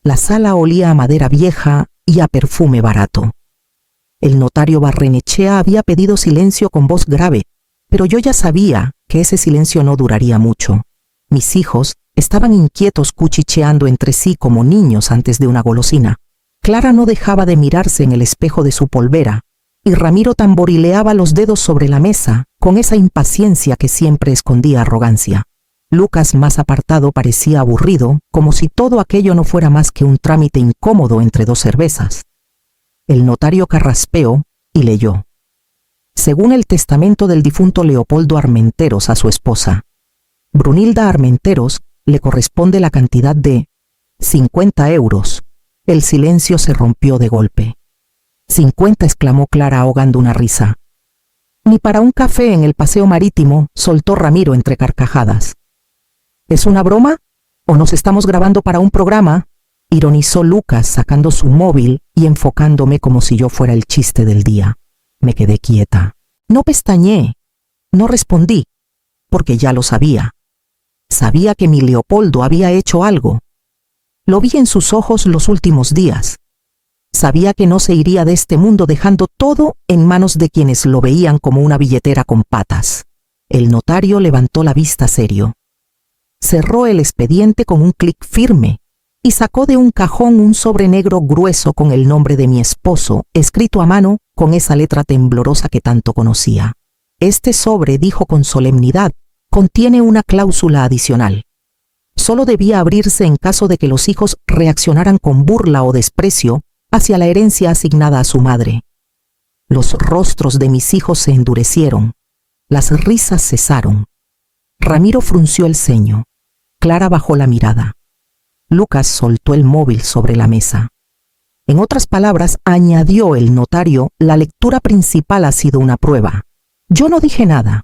La sala olía a madera vieja y a perfume barato. El notario Barrenechea había pedido silencio con voz grave, pero yo ya sabía que ese silencio no duraría mucho. Mis hijos estaban inquietos cuchicheando entre sí como niños antes de una golosina. Clara no dejaba de mirarse en el espejo de su polvera, y Ramiro tamborileaba los dedos sobre la mesa con esa impaciencia que siempre escondía arrogancia. Lucas, más apartado, parecía aburrido, como si todo aquello no fuera más que un trámite incómodo entre dos cervezas. El notario carraspeó y leyó. Según el testamento del difunto Leopoldo Armenteros a su esposa, Brunilda Armenteros le corresponde la cantidad de 50 euros. El silencio se rompió de golpe. 50, exclamó Clara ahogando una risa. Ni para un café en el paseo marítimo, soltó Ramiro entre carcajadas. ¿Es una broma? ¿O nos estamos grabando para un programa? Ironizó Lucas sacando su móvil y enfocándome como si yo fuera el chiste del día. Me quedé quieta. No pestañeé. No respondí, porque ya lo sabía. Sabía que mi Leopoldo había hecho algo. Lo vi en sus ojos los últimos días. Sabía que no se iría de este mundo dejando todo en manos de quienes lo veían como una billetera con patas. El notario levantó la vista serio. Cerró el expediente con un clic firme y sacó de un cajón un sobre negro grueso con el nombre de mi esposo, escrito a mano con esa letra temblorosa que tanto conocía. Este sobre, dijo con solemnidad, contiene una cláusula adicional. Solo debía abrirse en caso de que los hijos reaccionaran con burla o desprecio hacia la herencia asignada a su madre. Los rostros de mis hijos se endurecieron. Las risas cesaron. Ramiro frunció el ceño. Clara bajó la mirada. Lucas soltó el móvil sobre la mesa. En otras palabras, añadió el notario, la lectura principal ha sido una prueba. Yo no dije nada.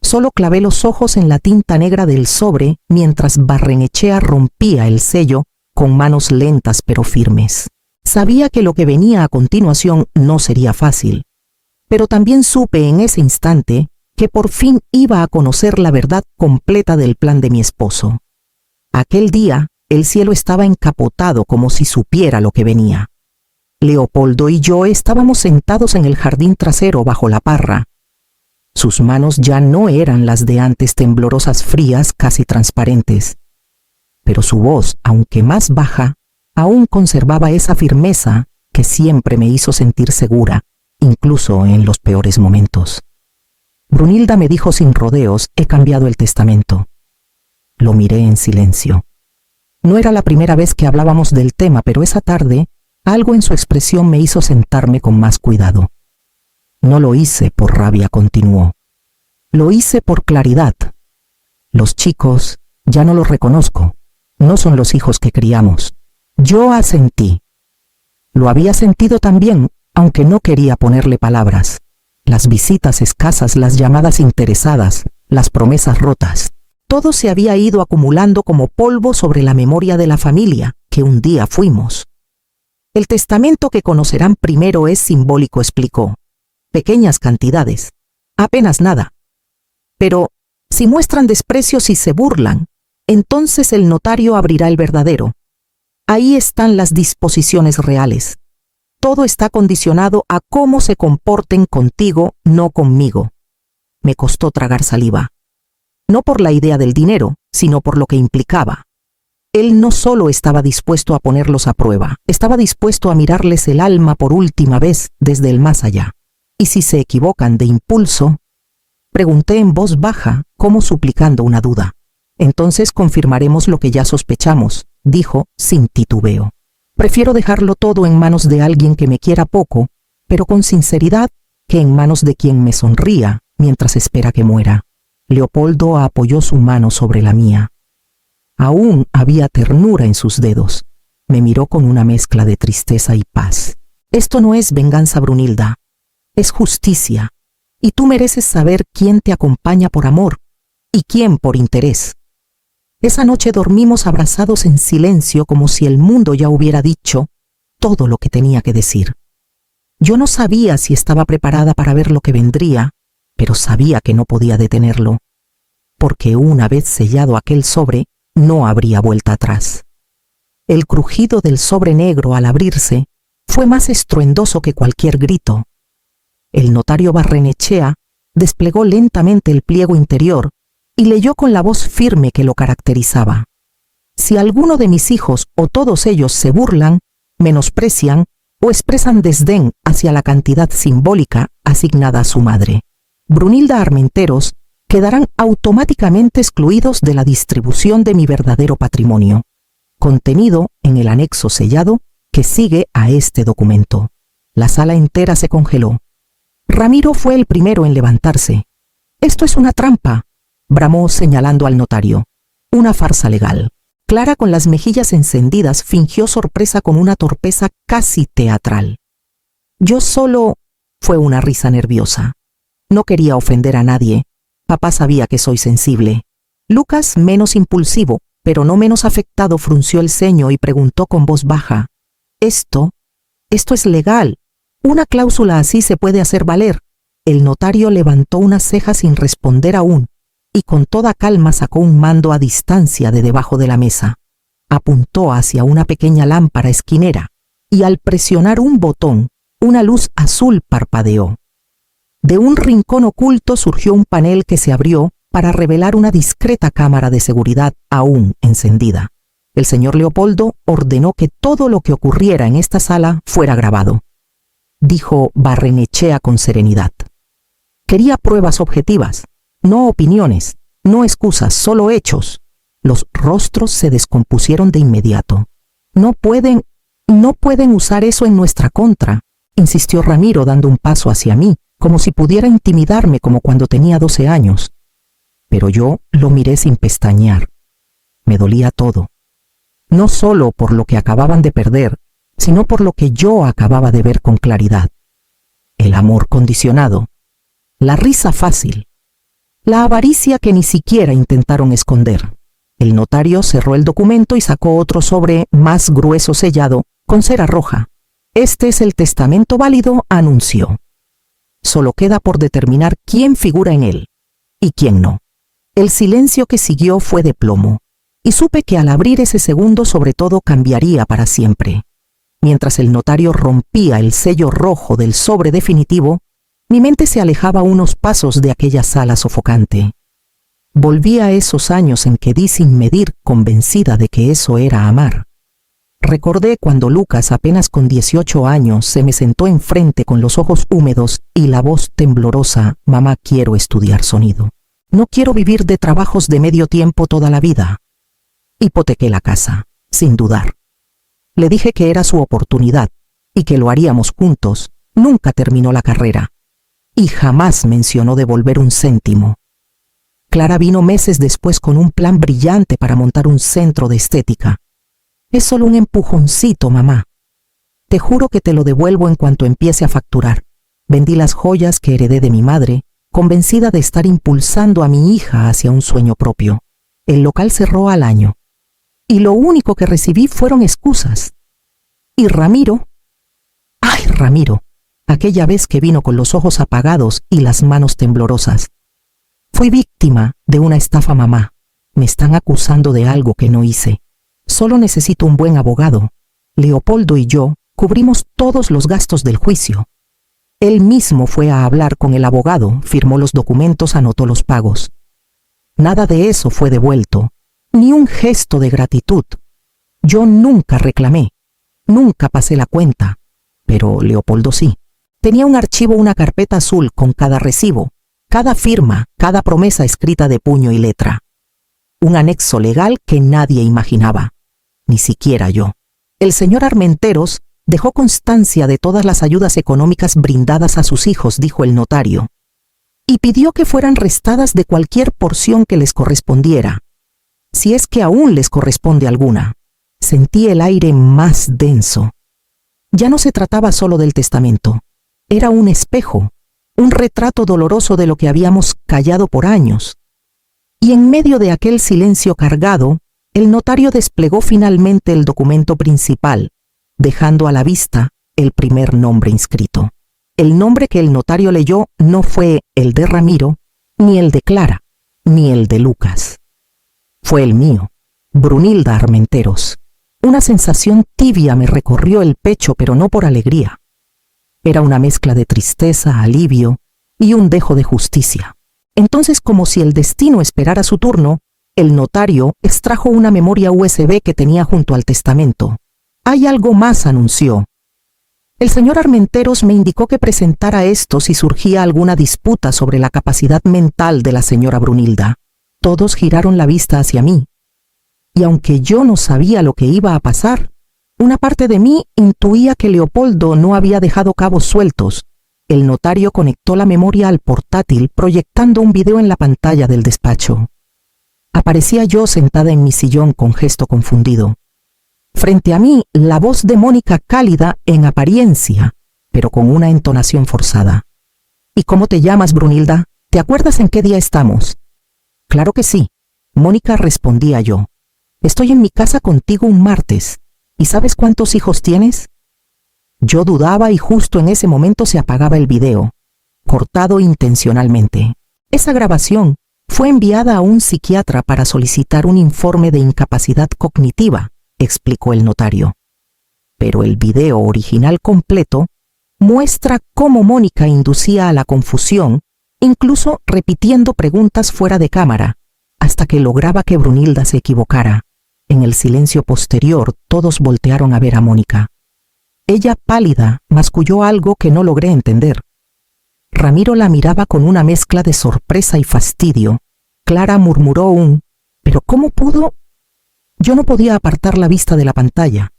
Solo clavé los ojos en la tinta negra del sobre mientras Barrenechea rompía el sello con manos lentas pero firmes. Sabía que lo que venía a continuación no sería fácil, pero también supe en ese instante que por fin iba a conocer la verdad completa del plan de mi esposo. Aquel día, el cielo estaba encapotado como si supiera lo que venía. Leopoldo y yo estábamos sentados en el jardín trasero bajo la parra. Sus manos ya no eran las de antes, temblorosas, frías, casi transparentes. Pero su voz, aunque más baja, aún conservaba esa firmeza que siempre me hizo sentir segura, incluso en los peores momentos. Brunilda me dijo sin rodeos, he cambiado el testamento. Lo miré en silencio. No era la primera vez que hablábamos del tema, pero esa tarde algo en su expresión me hizo sentarme con más cuidado. No lo hice por rabia, continuó. Lo hice por claridad. Los chicos ya no los reconozco. No son los hijos que criamos. Yo asentí. Lo había sentido también, aunque no quería ponerle palabras. Las visitas escasas, las llamadas interesadas, las promesas rotas. Todo se había ido acumulando como polvo sobre la memoria de la familia que un día fuimos. El testamento que conocerán primero es simbólico, explicó. Pequeñas cantidades, apenas nada. Pero si muestran desprecio, si se burlan, entonces el notario abrirá el verdadero. Ahí están las disposiciones reales. Todo está condicionado a cómo se comporten contigo, no conmigo. Me costó tragar saliva. No por la idea del dinero, sino por lo que implicaba. Él no solo estaba dispuesto a ponerlos a prueba, estaba dispuesto a mirarles el alma por última vez desde el más allá. ¿Y si se equivocan de impulso? Pregunté en voz baja, como suplicando una duda. Entonces confirmaremos lo que ya sospechamos, dijo sin titubeo. Prefiero dejarlo todo en manos de alguien que me quiera poco, pero con sinceridad, que en manos de quien me sonría mientras espera que muera. Leopoldo apoyó su mano sobre la mía. Aún había ternura en sus dedos. Me miró con una mezcla de tristeza y paz. Esto no es venganza, Brunilda. Es justicia. Y tú mereces saber quién te acompaña por amor y quién por interés. Esa noche dormimos abrazados en silencio como si el mundo ya hubiera dicho todo lo que tenía que decir. Yo no sabía si estaba preparada para ver lo que vendría, pero sabía que no podía detenerlo, porque una vez sellado aquel sobre, no habría vuelta atrás. El crujido del sobre negro al abrirse fue más estruendoso que cualquier grito. El notario Barrenechea desplegó lentamente el pliego interior y leyó con la voz firme que lo caracterizaba. Si alguno de mis hijos o todos ellos se burlan, menosprecian o expresan desdén hacia la cantidad simbólica asignada a su madre, Brunilda Armenteros, quedarán automáticamente excluidos de la distribución de mi verdadero patrimonio, contenido en el anexo sellado que sigue a este documento. La sala entera se congeló. Ramiro fue el primero en levantarse. «Esto es una trampa», bramó señalando al notario. «Una farsa legal». Clara, con las mejillas encendidas, fingió sorpresa con una torpeza casi teatral. «Yo solo…» fue una risa nerviosa. «No quería ofender a nadie. Papá sabía que soy sensible». Lucas, menos impulsivo, pero no menos afectado, frunció el ceño y preguntó con voz baja: «Esto es legal. Una cláusula así se puede hacer valer». El notario levantó una ceja sin responder aún, y con toda calma sacó un mando a distancia de debajo de la mesa. Apuntó hacia una pequeña lámpara esquinera, y al presionar un botón, una luz azul parpadeó. De un rincón oculto surgió un panel que se abrió para revelar una discreta cámara de seguridad aún encendida. El señor Leopoldo ordenó que todo lo que ocurriera en esta sala fuera grabado. Dijo Barrenechea con serenidad. Quería pruebas objetivas, no opiniones, no excusas, solo hechos. Los rostros se descompusieron de inmediato. No pueden usar eso en nuestra contra», insistió Ramiro dando un paso hacia mí, como si pudiera intimidarme como cuando tenía 12 años. Pero yo lo miré sin pestañear. Me dolía todo. No solo por lo que acababan de perder, sino por lo que yo acababa de ver con claridad. El amor condicionado, la risa fácil, la avaricia que ni siquiera intentaron esconder. El notario cerró el documento y sacó otro sobre más grueso sellado con cera roja. «Este es el testamento válido», anunció. «Solo queda por determinar quién figura en él y quién no». El silencio que siguió fue de plomo, y supe que al abrir ese segundo sobre todo cambiaría para siempre. Mientras el notario rompía el sello rojo del sobre definitivo, mi mente se alejaba unos pasos de aquella sala sofocante. Volví a esos años en que di sin medir, convencida de que eso era amar. Recordé cuando Lucas, apenas con 18 años, se me sentó enfrente con los ojos húmedos y la voz temblorosa: «Mamá, quiero estudiar sonido. No quiero vivir de trabajos de medio tiempo toda la vida». Hipotequé la casa, sin dudar. Le dije que era su oportunidad y que lo haríamos juntos. Nunca terminó la carrera y jamás mencionó devolver un céntimo. Clara vino meses después con un plan brillante para montar un centro de estética. «Es solo un empujoncito, mamá. Te juro que te lo devuelvo en cuanto empiece a facturar». Vendí las joyas que heredé de mi madre, convencida de estar impulsando a mi hija hacia un sueño propio. El local cerró al año, y lo único que recibí fueron excusas. Y Ramiro, ¡ay, Ramiro!, aquella vez que vino con los ojos apagados y las manos temblorosas. Fui víctima de una estafa, mamá. Me están acusando de algo que no hice. Solo necesito un buen abogado. Leopoldo y yo cubrimos todos los gastos del juicio. Él mismo fue a hablar con el abogado, firmó los documentos, anotó los pagos. Nada de eso fue devuelto, ni un gesto de gratitud. Yo nunca reclamé, nunca pasé la cuenta, pero Leopoldo sí. Tenía un archivo, una carpeta azul con cada recibo, cada firma, cada promesa escrita de puño y letra. Un anexo legal que nadie imaginaba, ni siquiera yo. El señor Armenteros dejó constancia de todas las ayudas económicas brindadas a sus hijos, dijo el notario, y pidió que fueran restadas de cualquier porción que les correspondiera, si es que aún les corresponde alguna. Sentí el aire más denso. Ya no se trataba solo del testamento, era un espejo, un retrato doloroso de lo que habíamos callado por años. Y en medio de aquel silencio cargado, el notario desplegó finalmente el documento principal, dejando a la vista el primer nombre inscrito. El nombre que el notario leyó no fue el de Ramiro, ni el de Clara, ni el de Lucas. Fue el mío, Brunilda Armenteros, Una sensación tibia me recorrió el pecho, pero no por alegría. Era una mezcla de tristeza, alivio y un dejo de justicia. Entonces, como si el destino esperara su turno, el notario extrajo una memoria USB que tenía junto al testamento. «Hay algo más», anunció. El señor Armenteros me indicó que presentara esto si surgía alguna disputa sobre la capacidad mental de la señora Brunilda. Todos giraron la vista hacia mí. Y aunque yo no sabía lo que iba a pasar, una parte de mí intuía que Leopoldo no había dejado cabos sueltos. El notario conectó la memoria al portátil proyectando un video en la pantalla del despacho. Aparecía yo sentada en mi sillón con gesto confundido. Frente a mí, la voz de Mónica cálida en apariencia, pero con una entonación forzada. «¿Y cómo te llamas, Brunilda? ¿Te acuerdas en qué día estamos?» «Claro que sí», Mónica, respondía yo. «Estoy en mi casa contigo un martes. ¿Y sabes cuántos hijos tienes?» Yo dudaba y justo en ese momento se apagaba el video, cortado intencionalmente. Esa grabación fue enviada a un psiquiatra para solicitar un informe de incapacidad cognitiva, explicó el notario. Pero el video original completo muestra cómo Mónica inducía a la confusión, incluso repitiendo preguntas fuera de cámara, hasta que lograba que Brunilda se equivocara. En el silencio posterior, todos voltearon a ver a Mónica. Ella, pálida, masculló algo que no logré entender. Ramiro la miraba con una mezcla de sorpresa y fastidio. Clara murmuró un «¿Pero cómo pudo?» Yo no podía apartar la vista de la pantalla.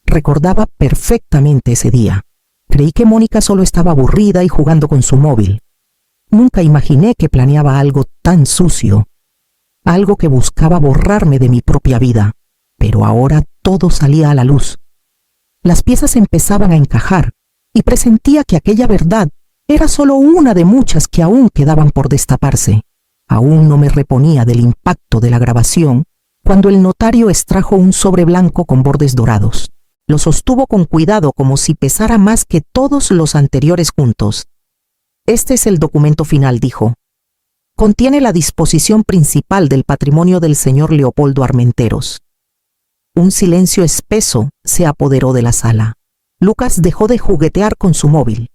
Recordaba perfectamente ese día. Creí que Mónica solo estaba aburrida y jugando con su móvil. Nunca imaginé que planeaba algo tan sucio, algo que buscaba borrarme de mi propia vida. Pero ahora todo salía a la luz. Las piezas empezaban a encajar y presentía que aquella verdad era solo una de muchas que aún quedaban por destaparse. Aún no me reponía del impacto de la grabación cuando el notario extrajo un sobre blanco con bordes dorados. Lo sostuvo con cuidado como si pesara más que todos los anteriores juntos. «Este es el documento final», dijo. «Contiene la disposición principal del patrimonio del señor Leopoldo Armenteros». Un silencio espeso se apoderó de la sala. Lucas dejó de juguetear con su móvil.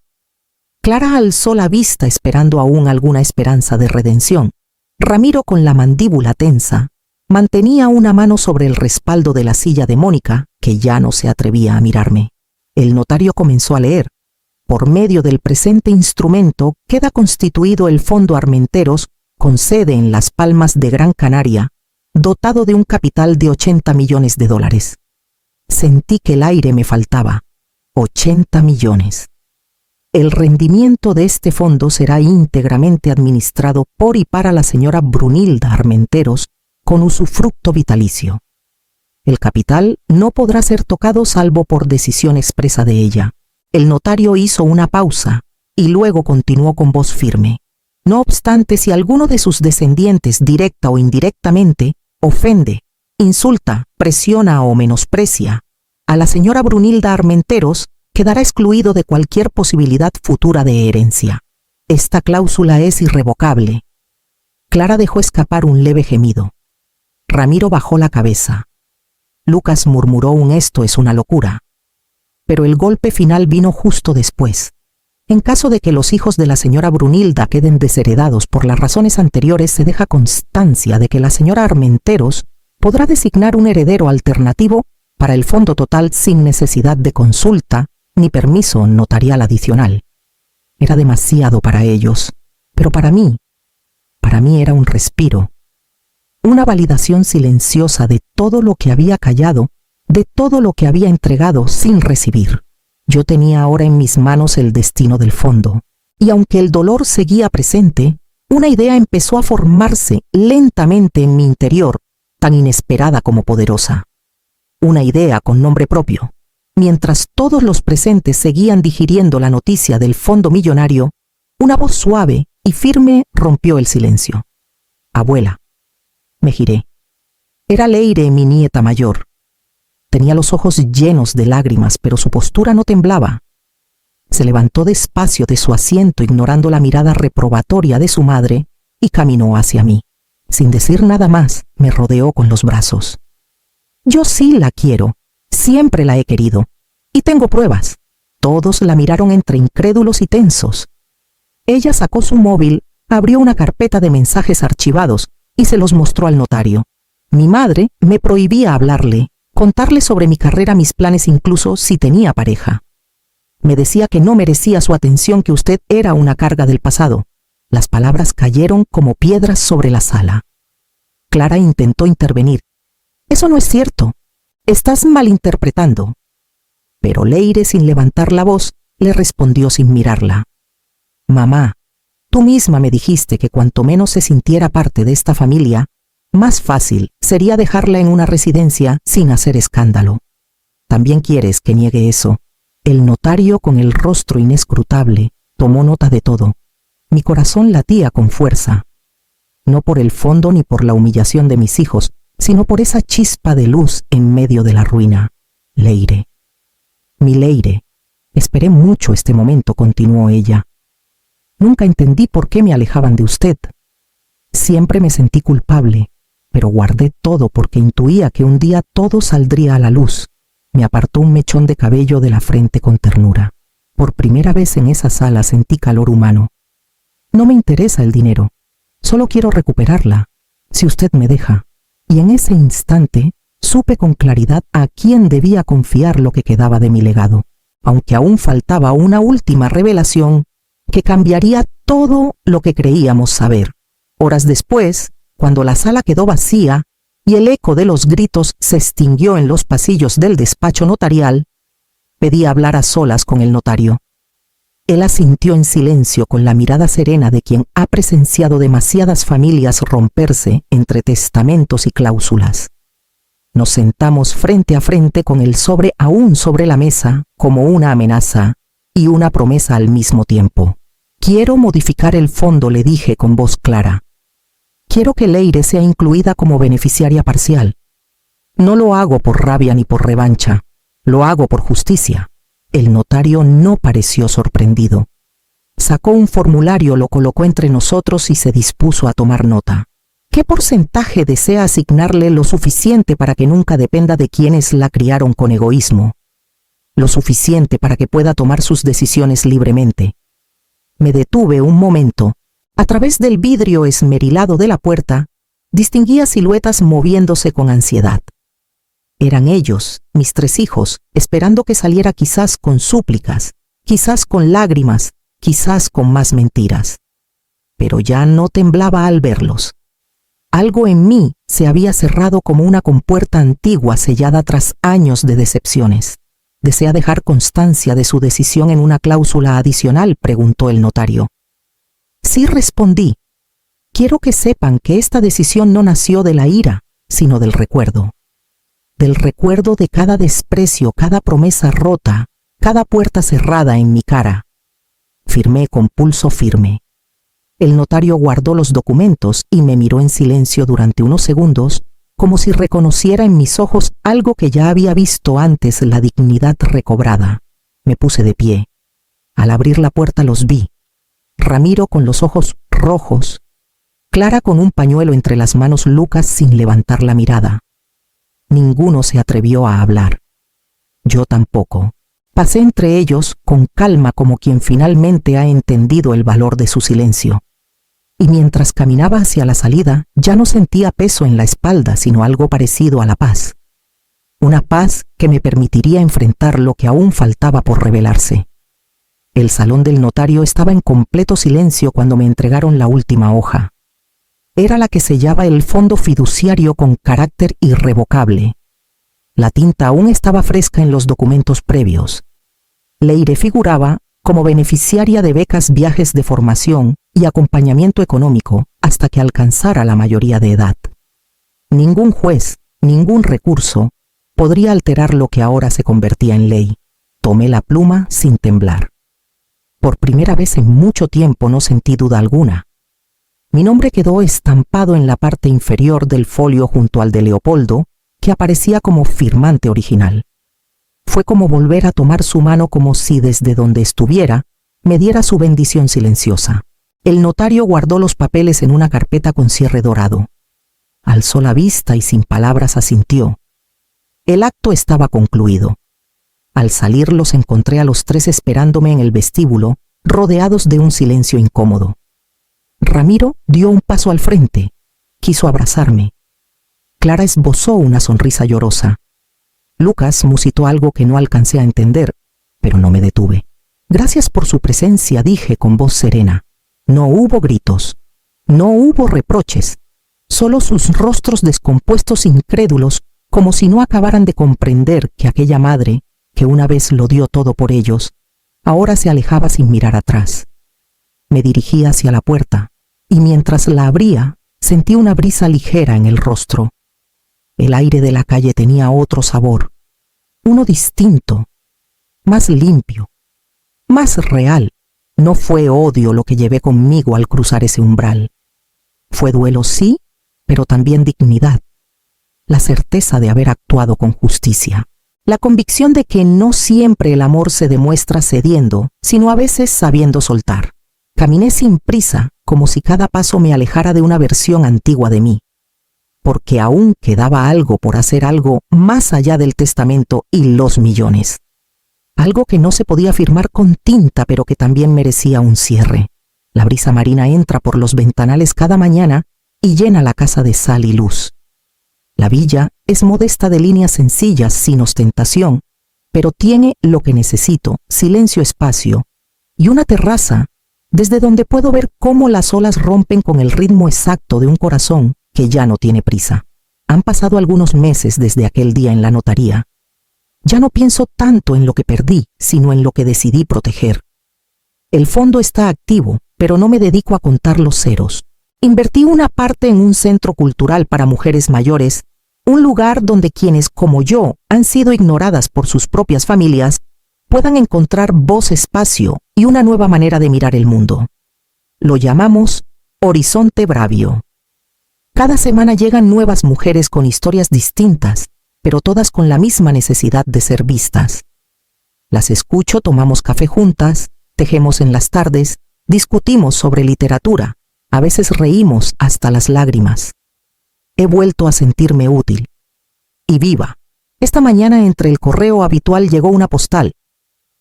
Clara alzó la vista esperando aún alguna esperanza de redención. Ramiro, con la mandíbula tensa, mantenía una mano sobre el respaldo de la silla de Mónica, que ya no se atrevía a mirarme. El notario comenzó a leer. Por medio del presente instrumento queda constituido el Fondo Armenteros, con sede en Las Palmas de Gran Canaria, dotado de un capital de $80 millones. Sentí que el aire me faltaba. 80 millones. El rendimiento de este fondo será íntegramente administrado por y para la señora Brunilda Armenteros con usufructo vitalicio. El capital no podrá ser tocado salvo por decisión expresa de ella. El notario hizo una pausa y luego continuó con voz firme. No obstante, si alguno de sus descendientes, directa o indirectamente, ofende, insulta, presiona o menosprecia a la señora Brunilda Armenteros, quedará excluido de cualquier posibilidad futura de herencia. Esta cláusula es irrevocable. Clara dejó escapar un leve gemido. Ramiro bajó la cabeza. Lucas murmuró un «esto es una locura». Pero el golpe final vino justo después. En caso de que los hijos de la señora Brunilda queden desheredados por las razones anteriores, se deja constancia de que la señora Armenteros podrá designar un heredero alternativo para el fondo total sin necesidad de consulta ni permiso notarial adicional. Era demasiado para ellos, pero para mí era un respiro, una validación silenciosa de todo lo que había callado, de todo lo que había entregado sin recibir. Yo tenía ahora en mis manos el destino del fondo, y aunque el dolor seguía presente, una idea empezó a formarse lentamente en mi interior, tan inesperada como poderosa. Una idea con nombre propio. Mientras todos los presentes seguían digiriendo la noticia del fondo millonario, una voz suave y firme rompió el silencio. «Abuela». Me giré. Era Leire, mi nieta mayor. Tenía los ojos llenos de lágrimas, pero su postura no temblaba. Se levantó despacio de su asiento, ignorando la mirada reprobatoria de su madre, y caminó hacia mí. Sin decir nada más, me rodeó con los brazos. «Yo sí la quiero», Siempre la he querido. Y tengo pruebas. Todos la miraron entre incrédulos y tensos. Ella sacó su móvil, abrió una carpeta de mensajes archivados y se los mostró al notario. Mi madre me prohibía hablarle, contarle sobre mi carrera, mis planes, incluso si tenía pareja. Me decía que no merecía su atención, que usted era una carga del pasado. Las palabras cayeron como piedras sobre la sala. Clara intentó intervenir. Eso no es cierto. Estás malinterpretando. Pero Leire, sin levantar la voz, le respondió sin mirarla. Mamá, tú misma me dijiste que cuanto menos se sintiera parte de esta familia, más fácil sería dejarla en una residencia sin hacer escándalo. ¿También quieres que niegue eso? El notario, con el rostro inescrutable, tomó nota de todo. Mi corazón latía con fuerza. No por el fondo ni por la humillación de mis hijos, sino por esa chispa de luz en medio de la ruina. Leire. Mi Leire. Esperé mucho este momento, continuó ella. Nunca entendí por qué me alejaban de usted. Siempre me sentí culpable, pero guardé todo porque intuía que un día todo saldría a la luz. Me apartó un mechón de cabello de la frente con ternura. Por primera vez en esa sala sentí calor humano. No me interesa el dinero. Solo quiero recuperarla, si usted me deja. Y en ese instante supe con claridad a quién debía confiar lo que quedaba de mi legado, aunque aún faltaba una última revelación que cambiaría todo lo que creíamos saber. Horas después, cuando la sala quedó vacía y el eco de los gritos se extinguió en los pasillos del despacho notarial, pedí hablar a solas con el notario. Él asintió en silencio, con la mirada serena de quien ha presenciado demasiadas familias romperse entre testamentos y cláusulas. Nos sentamos frente a frente con el sobre aún sobre la mesa, como una amenaza y una promesa al mismo tiempo. Quiero modificar el fondo, le dije con voz clara. Quiero que Leire sea incluida como beneficiaria parcial. No lo hago por rabia ni por revancha, lo hago por justicia. El notario no pareció sorprendido. Sacó un formulario, lo colocó entre nosotros y se dispuso a tomar nota. ¿Qué porcentaje desea asignarle? Lo suficiente para que nunca dependa de quienes la criaron con egoísmo. Lo suficiente para que pueda tomar sus decisiones libremente. Me detuve un momento. A través del vidrio esmerilado de la puerta, distinguía siluetas moviéndose con ansiedad. Eran ellos, mis 3 hijos, esperando que saliera, quizás con súplicas, quizás con lágrimas, quizás con más mentiras. Pero ya no temblaba al verlos. Algo en mí se había cerrado como una compuerta antigua sellada tras años de decepciones. ¿Desea dejar constancia de su decisión en una cláusula adicional?, preguntó el notario. Sí, respondí. Quiero que sepan que esta decisión no nació de la ira, sino del recuerdo. Del recuerdo de cada desprecio, cada promesa rota, cada puerta cerrada en mi cara. Firmé con pulso firme. El notario guardó los documentos y me miró en silencio durante unos segundos, como si reconociera en mis ojos algo que ya había visto antes: la dignidad recobrada. Me puse de pie. Al abrir la puerta los vi. Ramiro con los ojos rojos, Clara con un pañuelo entre las manos, Lucas sin levantar la mirada. Ninguno se atrevió a hablar. Yo tampoco. Pasé entre ellos con calma, como quien finalmente ha entendido el valor de su silencio. Y mientras caminaba hacia la salida, ya no sentía peso en la espalda, sino algo parecido a la paz. Una paz que me permitiría enfrentar lo que aún faltaba por revelarse. El salón del notario estaba en completo silencio cuando me entregaron la última hoja. Era la que sellaba el fondo fiduciario con carácter irrevocable. La tinta aún estaba fresca en los documentos previos. Leire figuraba como beneficiaria de becas, viajes de formación y acompañamiento económico hasta que alcanzara la mayoría de edad. Ningún juez, ningún recurso podría alterar lo que ahora se convertía en ley. Tomé la pluma sin temblar. Por primera vez en mucho tiempo no sentí duda alguna. Mi nombre quedó estampado en la parte inferior del folio junto al de Leopoldo, que aparecía como firmante original. Fue como volver a tomar su mano, como si desde donde estuviera me diera su bendición silenciosa. El notario guardó los papeles en una carpeta con cierre dorado. Alzó la vista y sin palabras asintió. El acto estaba concluido. Al salir los encontré a los tres esperándome en el vestíbulo, rodeados de un silencio incómodo. Ramiro dio un paso al frente. Quiso abrazarme. Clara esbozó una sonrisa llorosa. Lucas musitó algo que no alcancé a entender, pero no me detuve. Gracias por su presencia, dije con voz serena. No hubo gritos, no hubo reproches, solo sus rostros descompuestos incrédulos, como si no acabaran de comprender que aquella madre, que una vez lo dio todo por ellos, ahora se alejaba sin mirar atrás. Me dirigí hacia la puerta, y mientras la abría, sentí una brisa ligera en el rostro. El aire de la calle tenía otro sabor, uno distinto, más limpio, más real. No fue odio lo que llevé conmigo al cruzar ese umbral. Fue duelo, sí, pero también dignidad. La certeza de haber actuado con justicia. La convicción de que no siempre el amor se demuestra cediendo, sino a veces sabiendo soltar. Caminé sin prisa, como si cada paso me alejara de una versión antigua de mí. Porque aún quedaba algo por hacer, algo más allá del testamento y los millones. Algo que no se podía firmar con tinta, pero que también merecía un cierre. La brisa marina entra por los ventanales cada mañana y llena la casa de sal y luz. La villa es modesta, de líneas sencillas, sin ostentación, pero tiene lo que necesito: silencio, espacio y una terraza desde donde puedo ver cómo las olas rompen con el ritmo exacto de un corazón que ya no tiene prisa. Han pasado algunos meses desde aquel día en la notaría. Ya no pienso tanto en lo que perdí, sino en lo que decidí proteger. El fondo está activo, pero no me dedico a contar los ceros. Invertí una parte en un centro cultural para mujeres mayores, un lugar donde quienes, como yo, han sido ignoradas por sus propias familias, puedan encontrar voz, espacio y una nueva manera de mirar el mundo. Lo llamamos Horizonte Bravio. Cada semana llegan nuevas mujeres con historias distintas, pero todas con la misma necesidad de ser vistas. Las escucho, tomamos café juntas, tejemos en las tardes, discutimos sobre literatura, a veces reímos hasta las lágrimas. He vuelto a sentirme útil y viva. Esta mañana entre el correo habitual llegó una postal.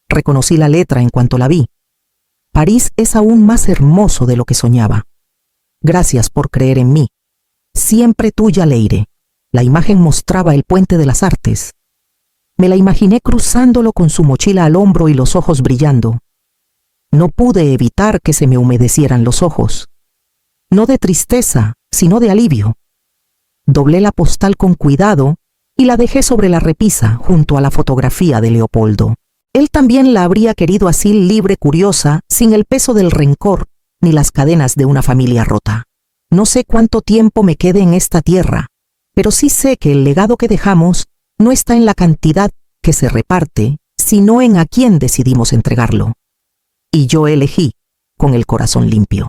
Reconocí la letra en cuanto la vi. París es aún más hermoso de lo que soñaba. Gracias por creer en mí. Siempre tuya, Leire. La imagen mostraba el Puente de las Artes. Me la imaginé cruzándolo con su mochila al hombro y los ojos brillando. No pude evitar que se me humedecieran los ojos. No de tristeza, sino de alivio. Doblé la postal con cuidado y la dejé sobre la repisa junto a la fotografía de Leopoldo. Él también la habría querido así, libre, curiosa, sin el peso del rencor ni las cadenas de una familia rota. No sé cuánto tiempo me quede en esta tierra, pero sí sé que el legado que dejamos no está en la cantidad que se reparte, sino en a quién decidimos entregarlo. Y yo elegí con el corazón limpio.